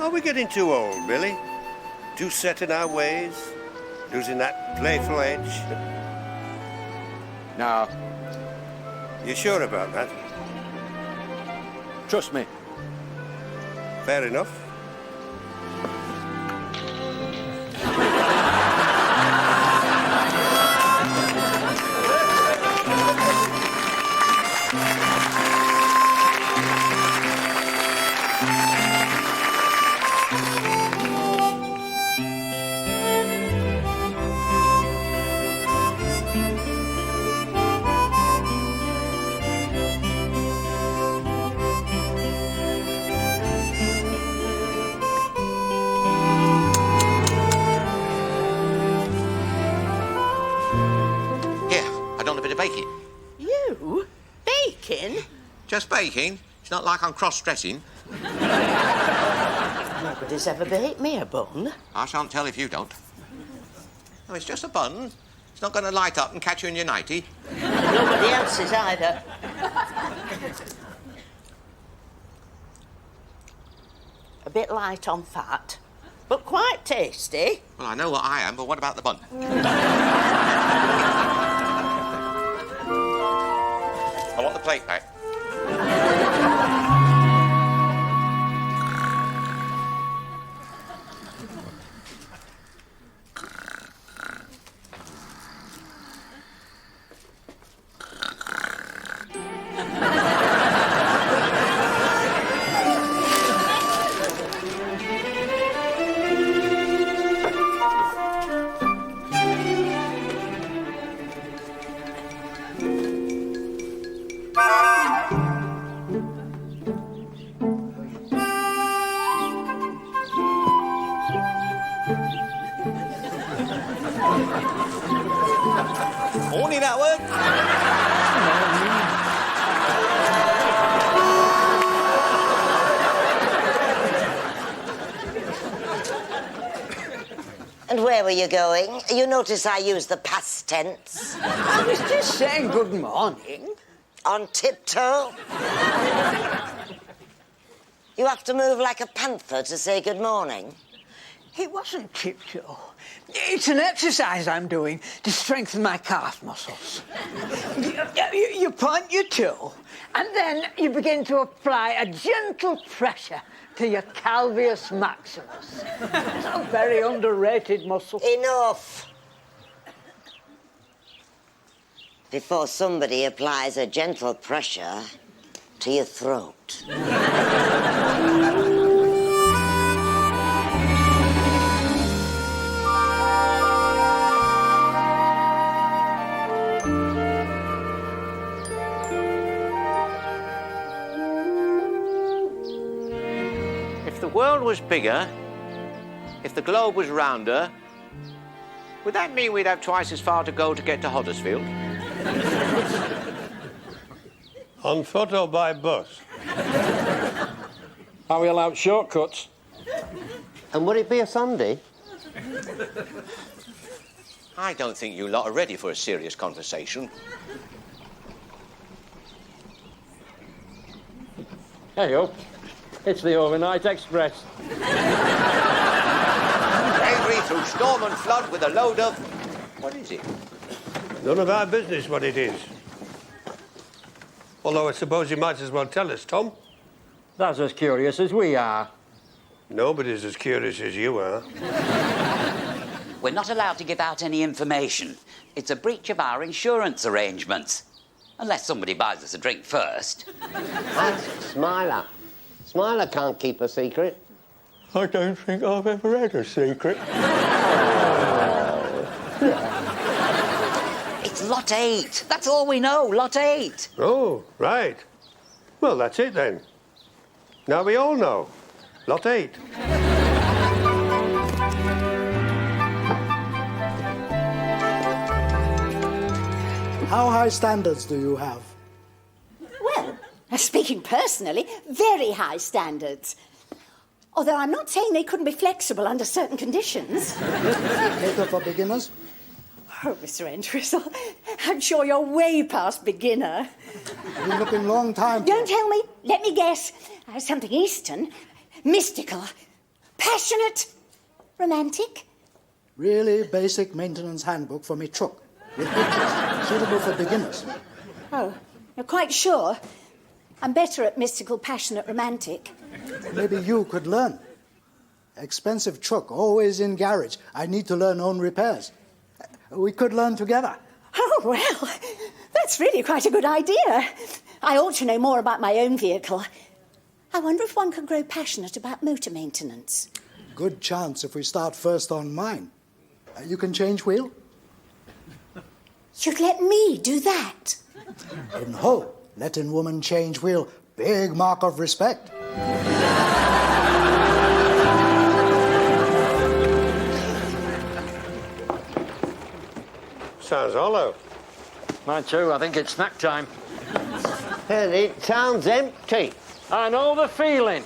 Are we getting too old, Billy? Too set in our ways? Losing that playful edge? No. You sure about that? Trust me. Fair enough. Baking. You? Baking? Just baking. It's not like I'm cross-dressing. Nobody's ever baked me a bun. I shan't tell if you don't. No, it's just a bun. It's not going to light up and catch you in your nightie. Nobody else's either. A bit light on fat, but quite tasty. Well, I know what I am, but what about the bun? I want the plate back. Morning, Howard. And where were you going? You notice I use the past tense. I was just saying good morning. On tiptoe? You have to move like a panther to say good morning. It wasn't tiptoe. It's an exercise I'm doing to strengthen my calf muscles. You point your toe, and then you begin to apply a gentle pressure to your calveus maximus. It's a very underrated muscle. Enough. Before somebody applies a gentle pressure to your throat. If the world was bigger, if the globe was rounder, would that mean we'd have twice as far to go to get to Huddersfield? On foot or by bus? Are we allowed shortcuts? And would it be a Sunday? I don't think you lot are ready for a serious conversation. Hey up. It's the Overnight Express. Angry through storm and flood with a load of... What is it? None of our business what it is. Although I suppose you might as well tell us, Tom. That's as curious as we are. Nobody's as curious as you are. We're not allowed to give out any information. It's a breach of our insurance arrangements. Unless somebody buys us a drink first. Ask Smiler. Smiler can't keep a secret. I don't think I've ever had a secret. It's lot 8. That's all we know, lot 8. Oh, right. Well, that's it then. Now we all know. Lot 8. How high standards do you have? Well, speaking personally, very high standards. Although I'm not saying they couldn't be flexible under certain conditions. Cater for beginners? Oh, Mr. Entwistle, I'm sure you're way past beginner. Been looking long time. Don't tell me. Let me guess. Something Eastern, mystical, Passionate, romantic. Really basic maintenance handbook for me truck. With pictures, suitable for beginners. Oh, you're quite sure? I'm better at mystical, passionate, romantic. Maybe you could learn. Expensive truck, always in garage. I need to learn own repairs. We could learn together. Oh, well, that's really quite a good idea. I ought to know more about my own vehicle. I wonder if one can grow passionate about motor maintenance. Good chance if we start first on mine. You can change wheel? You'd let me do that? In Hull, letting woman change wheel, big mark of respect. Sounds hollow. Mine too, I think it's snack time. And it sounds empty. I know the feeling.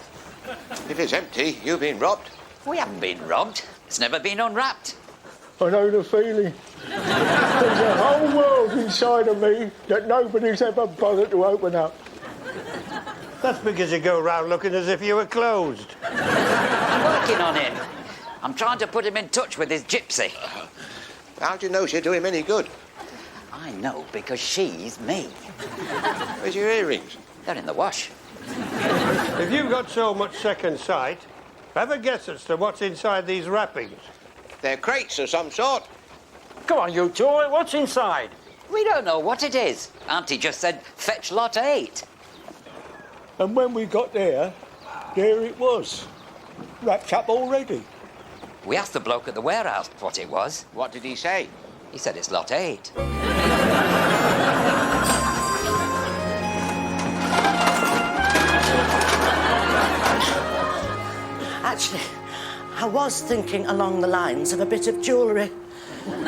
If it's empty, you've been robbed. We haven't been robbed. It's never been unwrapped. I know the feeling. There's a whole world inside of me that nobody's ever bothered to open up. That's because you go round looking as if you were closed. I'm working on him. I'm trying to put him in touch with his gypsy. How do you know she'll do him any good? I know because she's me. Where's your earrings? They're in the wash. If you've got so much second sight, have a guess as to what's inside these wrappings. They're crates of some sort. Come on, you two, what's inside? We don't know what it is. Auntie just said, fetch lot 8. And when we got there it was. Wrapped up already. We asked the bloke at the warehouse what it was. What did he say? He said it's lot 8. Actually, I was thinking along the lines of a bit of jewellery.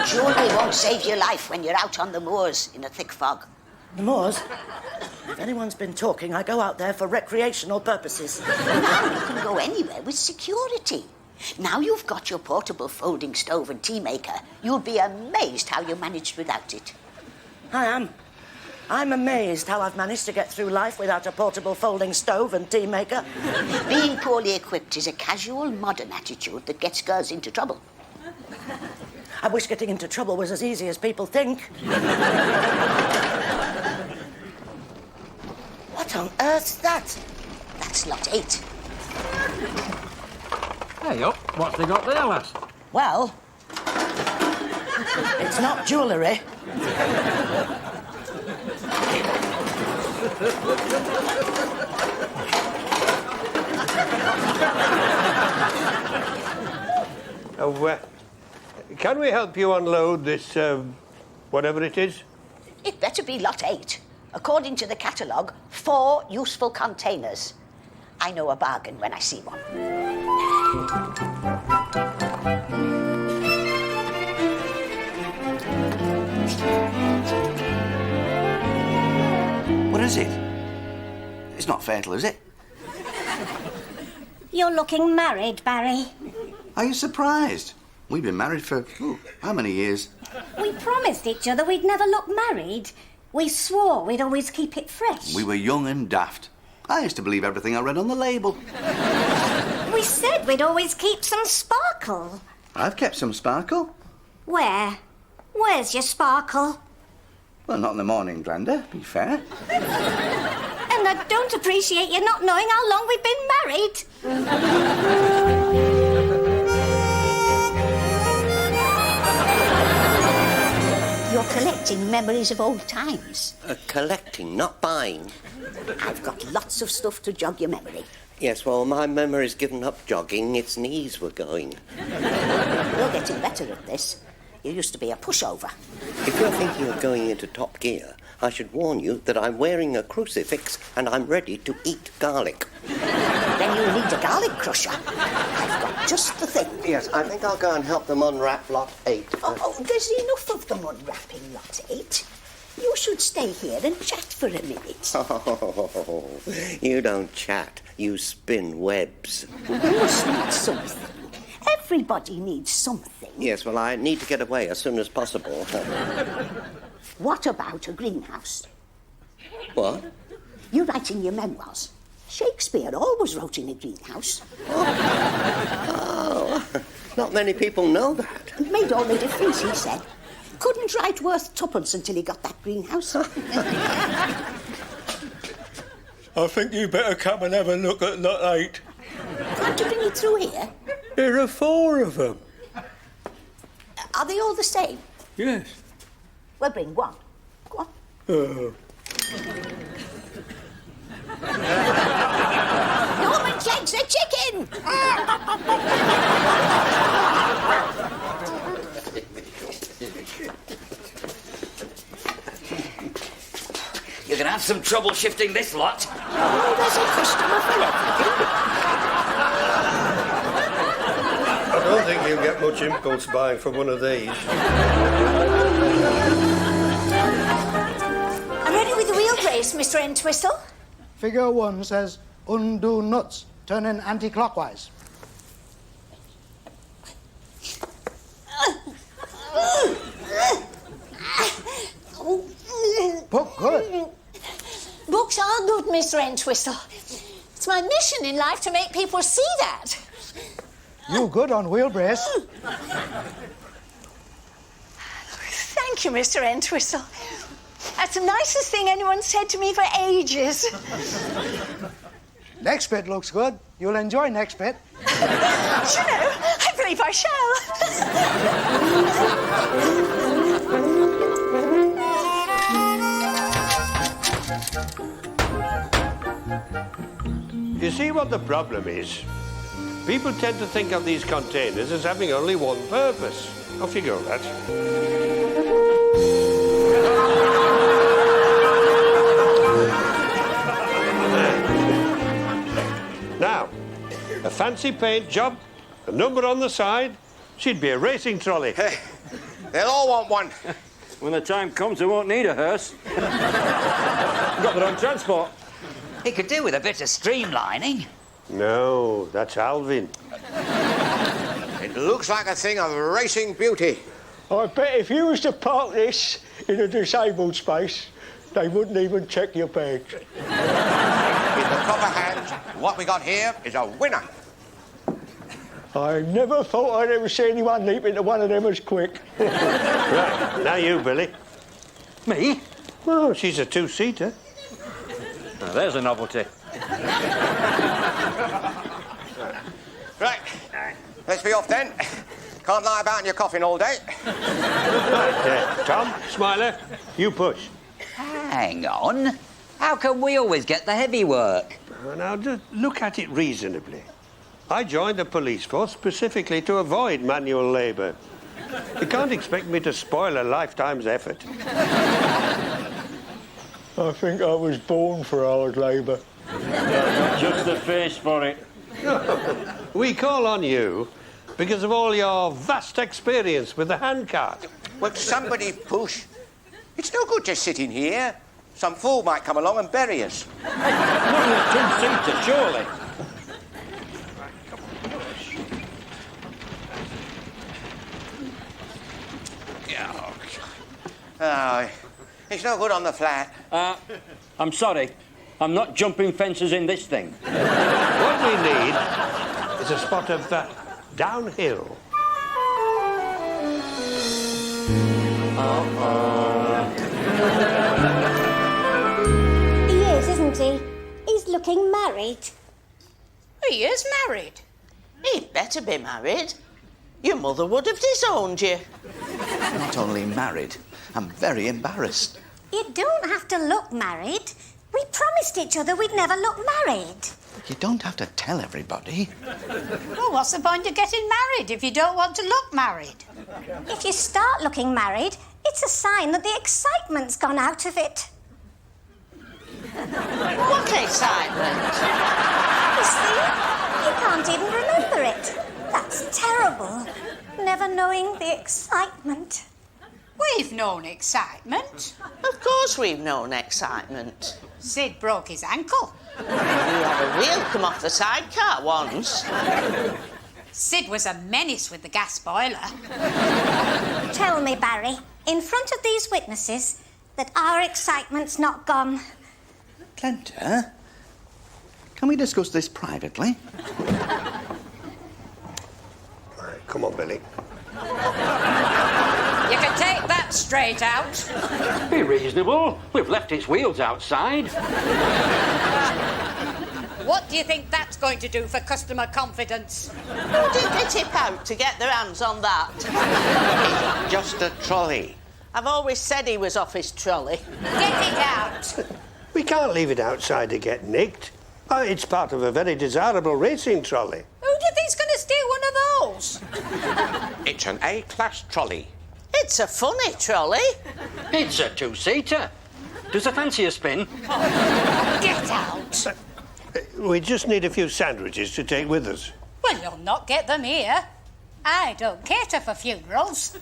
Jewellery won't save your life when you're out on the moors in a thick fog. The moors? If anyone's been talking, I go out there for recreational purposes. You can go anywhere with security. Now you've got your portable folding stove and tea maker, you'll be amazed how you managed without it. I am. I'm amazed how I've managed to get through life without a portable folding stove and tea maker. Being poorly equipped is a casual, modern attitude that gets girls into trouble. I wish getting into trouble was as easy as people think. What on earth's that? That's lot 8. Hey up, what's they got there, lass? Well, it's not jewellery. Can we help you unload this, whatever it is? It better be lot 8. According to the catalogue, 4 useful containers. I know a bargain when I see one. What is it? It's not fatal, is it? You're looking married, Barry. Are you surprised? We've been married for, how many years? We promised each other we'd never look married. We swore we'd always keep it fresh. We were young and daft. I used to believe everything I read on the label. We said we'd always keep some sparkle. I've kept some sparkle. Where? Where's your sparkle? Well, not in the morning, Glenda, be fair. And I don't appreciate you not knowing how long we've been married. You're collecting memories of old times. Collecting, not buying. I've got lots of stuff to jog your memory. Yes, well, my memory's given up jogging. Its knees were going. You're getting better at this. You used to be a pushover. If you're thinking of going into top gear, I should warn you that I'm wearing a crucifix and I'm ready to eat garlic. Then you'll need a garlic crusher. I've got just the thing. Yes, I think I'll go and help them unwrap lot 8. Oh, there's enough of them unwrapping lot 8. You should stay here and chat for a minute. Oh, you don't chat. You spin webs. You must need something. Everybody needs something. Yes, well, I need to get away as soon as possible. What about a greenhouse? What? You're writing your memoirs. Shakespeare always wrote in a greenhouse. Oh, not many people know that. It made all the difference, he said. Couldn't write worth tuppence until he got that greenhouse. I think you better come and have a look at lot 8. Can't you bring it through here? There are 4 of them. Are they all the same? Yes. Well, bring one. Go on. Norman checks a chicken! You're going to have some trouble shifting this lot. Oh, there's a customer for everything. I don't think you'll get much impulse buying from one of these. I'm ready with the wheel brace, Mr. Entwistle. Figure 1 says undo nuts, turning anti-clockwise. Book, good. Books are good, Mr. Entwistle. It's my mission in life to make people see that. You good on wheel brace. Thank you, Mr. Entwistle. That's the nicest thing anyone's said to me for ages. Next bit looks good. You'll enjoy next bit. Do you know, I believe I shall. You see what the problem is? People tend to think of these containers as having only one purpose. Off you go, lads. Now, a fancy paint job, a number on the side, she'd be a racing trolley. Hey, they'll all want one. When the time comes, they won't need a hearse. Got their own transport. He could do with a bit of streamlining. No, that's Alvin. It looks like a thing of racing beauty. I bet if you was to park this in a disabled space, they wouldn't even check your bags. In the proper hands, what we got here is a winner. I never thought I'd ever see anyone leap into one of them as quick. Right, now you, Billy. Me? Well, she's a two-seater. Now, there's a novelty. Right, let's be off then. Can't lie about in your coffin all day. Right, Tom, Smiler, you push. Hang on. How come we always get the heavy work? Now, just look at it reasonably. I joined the police force specifically to avoid manual labour. You can't expect me to spoil a lifetime's effort. I think I was born for hard labour. Just the face for it. We call on you because of all your vast experience with the handcart. Will somebody push? It's no good just sitting here. Some fool might come along and bury us. Not in a two-seater, surely. Oh, it's no good on the flat. I'm sorry. I'm not jumping fences in this thing. What we need is a spot of downhill. He is, isn't he? He's looking married. He is married. He'd better be married. Your mother would have disowned you. Not only married, I'm very embarrassed. You don't have to look married. We promised each other we'd never look married. You don't have to tell everybody. Well, what's the point of getting married if you don't want to look married? If you start looking married, it's a sign that the excitement's gone out of it. What excitement? You see, you can't even remember it. That's terrible. Never knowing the excitement. We've known excitement. Of course we've known excitement. Sid broke his ankle. We had a wheel come off the sidecar once. Sid was a menace with the gas boiler. Tell me, Barry, in front of these witnesses, that our excitement's not gone. Plenter, Can we discuss this privately? Right, come on, Billy. You can take that straight out. Be reasonable. We've left its wheels outside. What do you think that's going to do for customer confidence? Who did they tip out to get their hands on that? Just a trolley. I've always said he was off his trolley. Get it out. We can't leave it outside to get nicked. Oh, it's part of a very desirable racing trolley. Who do you think's going to steal one of those? It's an A-class trolley. It's a funny trolley. It's a two-seater. Does it fancy a spin? Get out. We just need a few sandwiches to take with us. Well, you'll not get them here. I don't cater for funerals.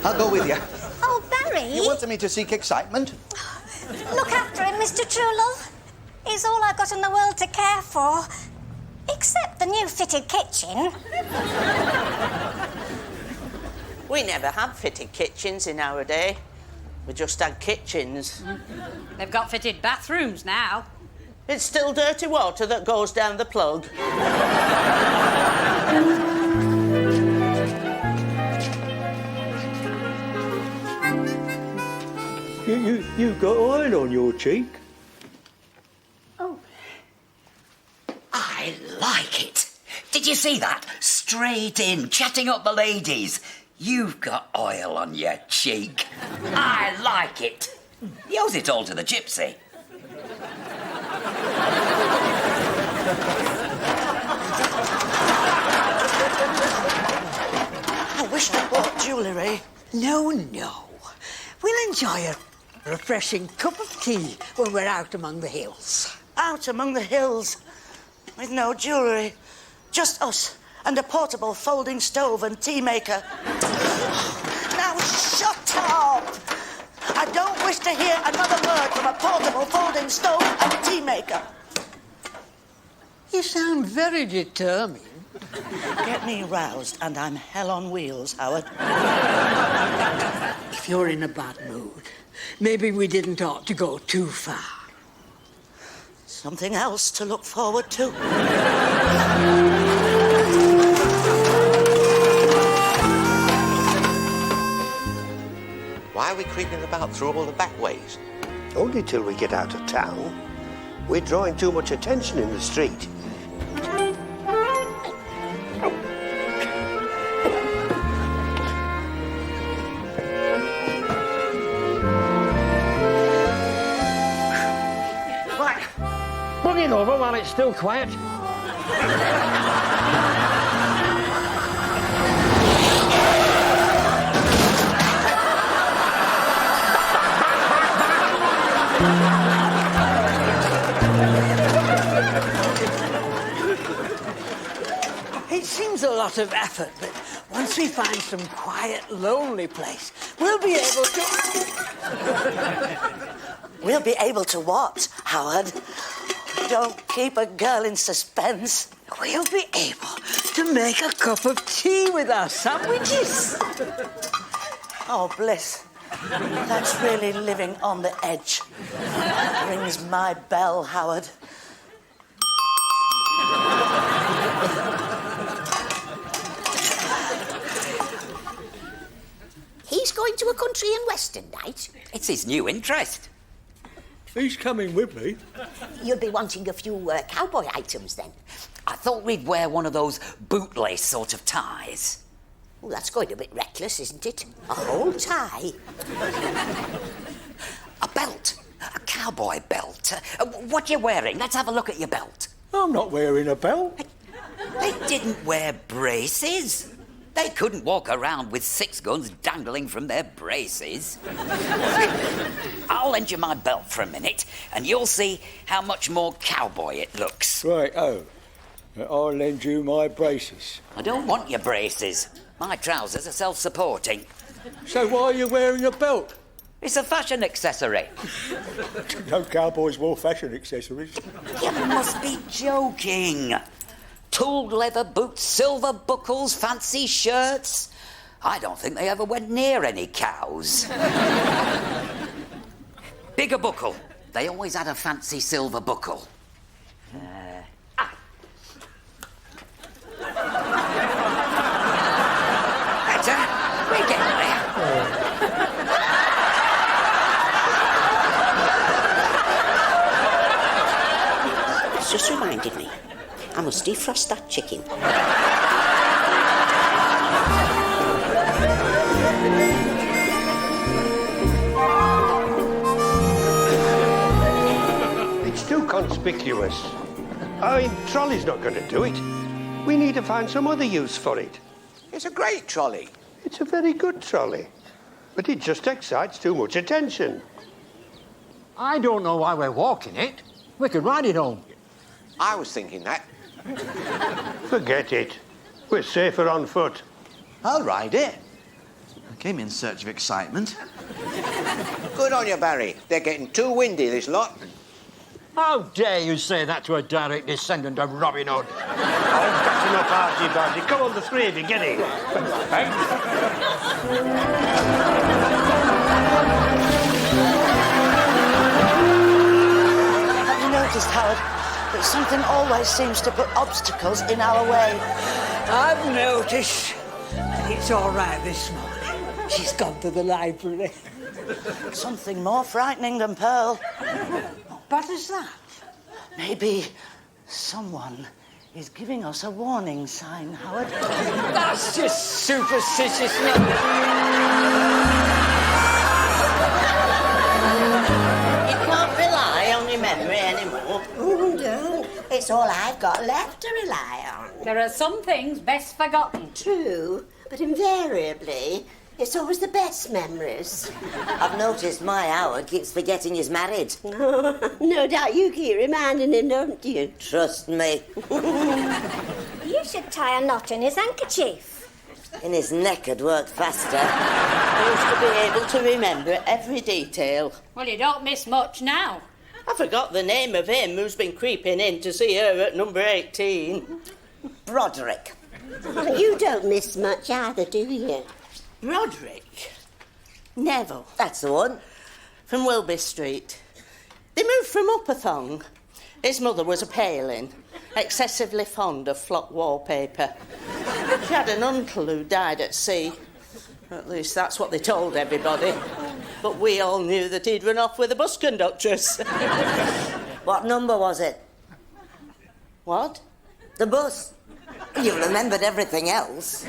I'll go with you. Oh, Barry. You wanted me to seek excitement? Look after him, Mr. Truelove. He's all I've got in the world to care for. Except the new fitted kitchen. We never had fitted kitchens in our day. We just had kitchens. They've got fitted bathrooms now. It's still dirty water that goes down the plug. You've got oil on your cheek. I like it. Did you see that? Straight in, chatting up the ladies. You've got oil on your cheek. I like it. He owes it all to the gypsy. I wish I bought jewellery. No, no. We'll enjoy a refreshing cup of tea when we're out among the hills. Out among the hills, with no jewellery. Just us and a portable folding stove and tea maker. Now shut up! I don't wish to hear another word from a portable folding stove and tea maker. You sound very determined. Get me roused and I'm hell on wheels, Howard. If you're in a bad mood, maybe we didn't ought to go too far. Something else to look forward to. Why are we creeping about through all the back ways? Only till we get out of town. We're drawing too much attention in the street. Right. Bung it over while it's still quiet. It seems a lot of effort, but once we find some quiet, lonely place, we'll be able to... We'll be able to what, Howard? Don't keep a girl in suspense. We'll be able to make a cup of tea with our sandwiches. Oh, bliss. That's really living on the edge. Rings my bell, Howard. He's going to a country and western night. It's his new interest. He's coming with me. You'll be wanting a few cowboy items then. I thought we'd wear one of those bootlace sort of ties. Well, that's going a bit reckless, isn't it? A whole tie. A belt. A cowboy belt. What you wearing? Let's have a look at your belt. I'm not wearing a belt. They didn't wear braces. They couldn't walk around with 6 guns dangling from their braces. I'll lend you my belt for a minute, and you'll see how much more cowboy it looks. Right, I'll lend you my braces. I don't want your braces. My trousers are self-supporting. So why are you wearing a belt? It's a fashion accessory. No cowboys wore fashion accessories. You must be joking. Tooled leather boots, silver buckles, fancy shirts. I don't think they ever went near any cows. Bigger buckle. They always had a fancy silver buckle. reminded me. I must defrost that chicken. It's too conspicuous. I mean, trolley's not going to do it. We need to find some other use for it. It's a great trolley. It's a very good trolley, but it just excites too much attention. I don't know why we're walking it. We could ride it home. I was thinking that. Forget it. We're safer on foot. I'll ride it. I came in search of excitement. Good on you, Barry. They're getting too windy, this lot. How dare you say that to a direct descendant of Robin Hood? Oh, that's enough argy-bargy. Come on, the three of you, get in. Have you noticed, Howard, that something always seems to put obstacles in our way? I've noticed. It's all right this morning. She's gone to the library. Something more frightening than Pearl. What is that? Maybe someone is giving us a warning sign, Howard. That's just superstitious. You can't rely on your memory anymore. Oh, don't. It's all I've got left to rely on. There are some things best forgotten. True, but invariably, it's always the best memories. I've noticed my Howard keeps forgetting he's married. No doubt you keep reminding him, don't you? Trust me. You should tie a knot in his handkerchief. In his neck it'd work faster. I used to be able to remember every detail. Well, you don't miss much now. I forgot the name of him who's been creeping in to see her at number 18. Broderick. Oh, you don't miss much either, do you? Broderick? Neville. That's the one. From Wilby Street. They moved from Upperthong. His mother was a Palin, excessively fond of flock wallpaper. She had an uncle who died at sea. At least that's what they told everybody. But we all knew that he'd run off with a bus conductress. What number was it? What? The bus. You remembered everything else.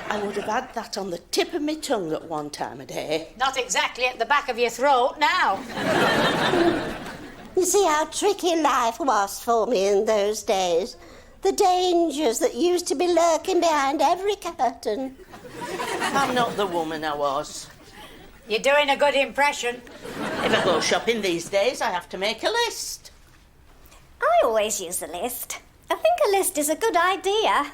I would have had that on the tip of my tongue at one time of day. Not exactly at the back of your throat now. You see how tricky life was for me in those days. The dangers that used to be lurking behind every curtain. I'm not the woman I was. You're doing a good impression. If I go shopping these days, I have to make a list. I always use a list. I think a list is a good idea.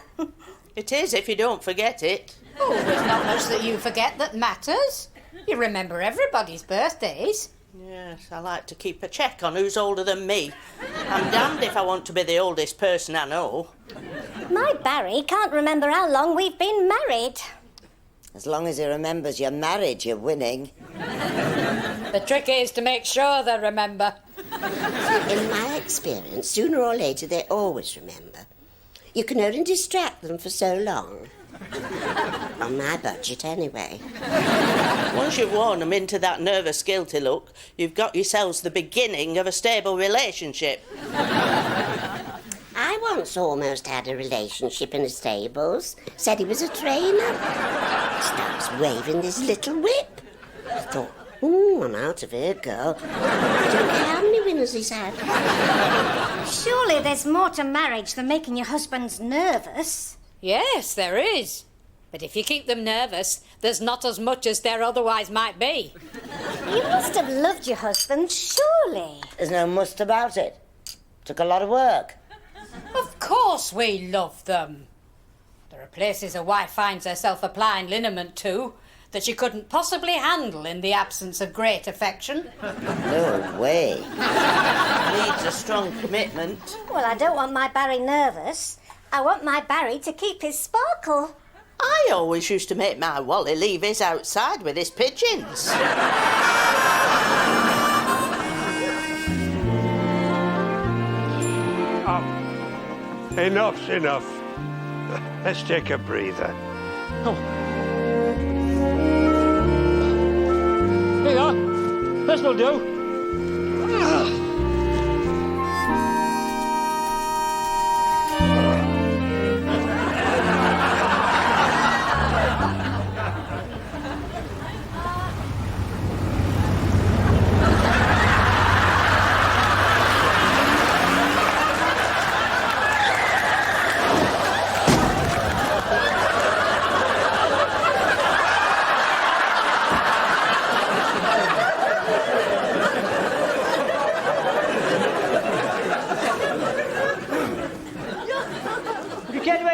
It is if you don't forget it. Oh, there's not much that you forget that matters. You remember everybody's birthdays. Yes, I like to keep a check on who's older than me. I'm damned if I want to be the oldest person I know. My Barry can't remember how long we've been married. As long as he remembers you're married, you're winning. The trick is to make sure they remember. In my experience, sooner or later, they always remember. You can only distract them for so long. On my budget, anyway. Once you've worn them into that nervous, guilty look, you've got yourselves the beginning of a stable relationship. I once almost had a relationship in the stables. Said he was a trainer. Starts waving this little whip. I thought, I'm out of here, girl. I don't care how many winners he's had. Surely there's more to marriage than making your husbands nervous. Yes, there is. But if you keep them nervous, there's not as much as there otherwise might be. You must have loved your husband, surely. There's no must about it. Took a lot of work. Of course we love them. There are places a wife finds herself applying liniment to that she couldn't possibly handle in the absence of great affection. No way. Needs a strong commitment. Well, I don't want my Barry nervous. I want my Barry to keep his sparkle. I always used to make my Wally leave his outside with his pigeons. Enough's enough. Let's take a breather. Oh. Here you are. This'll do.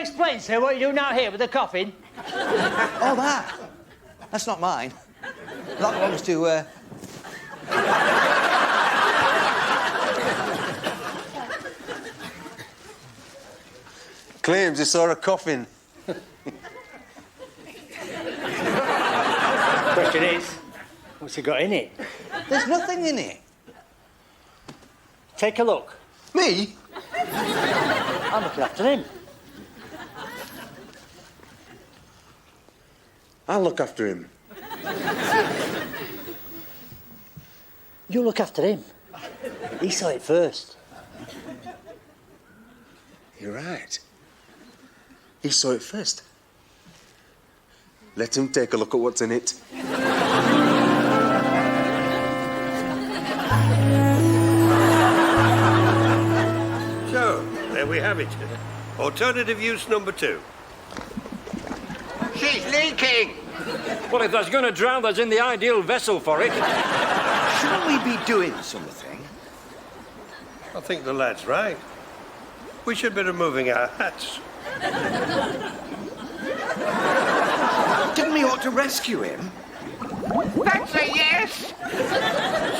explain, sir, what you do now here with the coffin? Oh, that. That's not mine. That belongs to, Claims he saw a coffin. Question is, what's he got in it? There's nothing in it. Take a look. Me? I'm looking after him. I'll look after him. You look after him. He saw it first. You're right. He saw it first. Let him take a look at what's in it. So, there we have it. Alternative use number 2. She's leaking! Well, if that's going to drown, there's in the ideal vessel for it. Shouldn't we be doing something? I think the lad's right. We should be removing our hats. Didn't we ought to rescue him? That's a yes!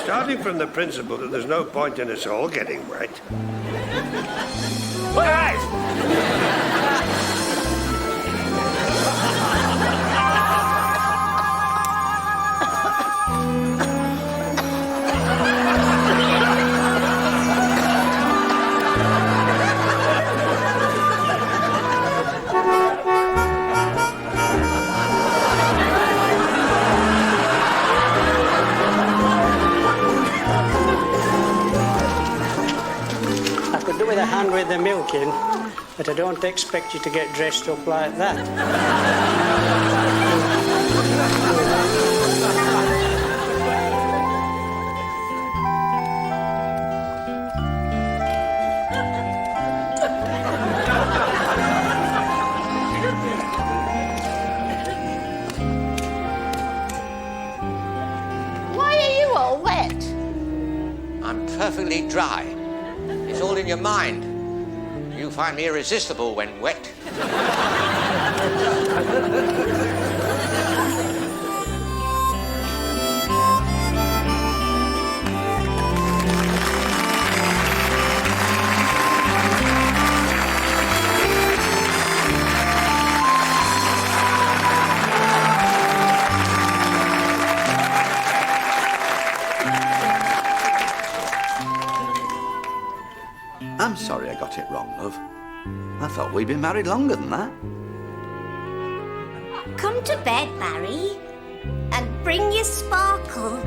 Starting from the principle that there's no point in us all getting wet. Look out! With a hand with the milk in, but I don't expect you to get dressed up like that. Why are you all wet? I'm perfectly dry. It's all in your mind. You find me irresistible when wet. I'm sorry I got it wrong, love. I thought we'd been married longer than that. Come to bed, Barry, and bring your sparkle.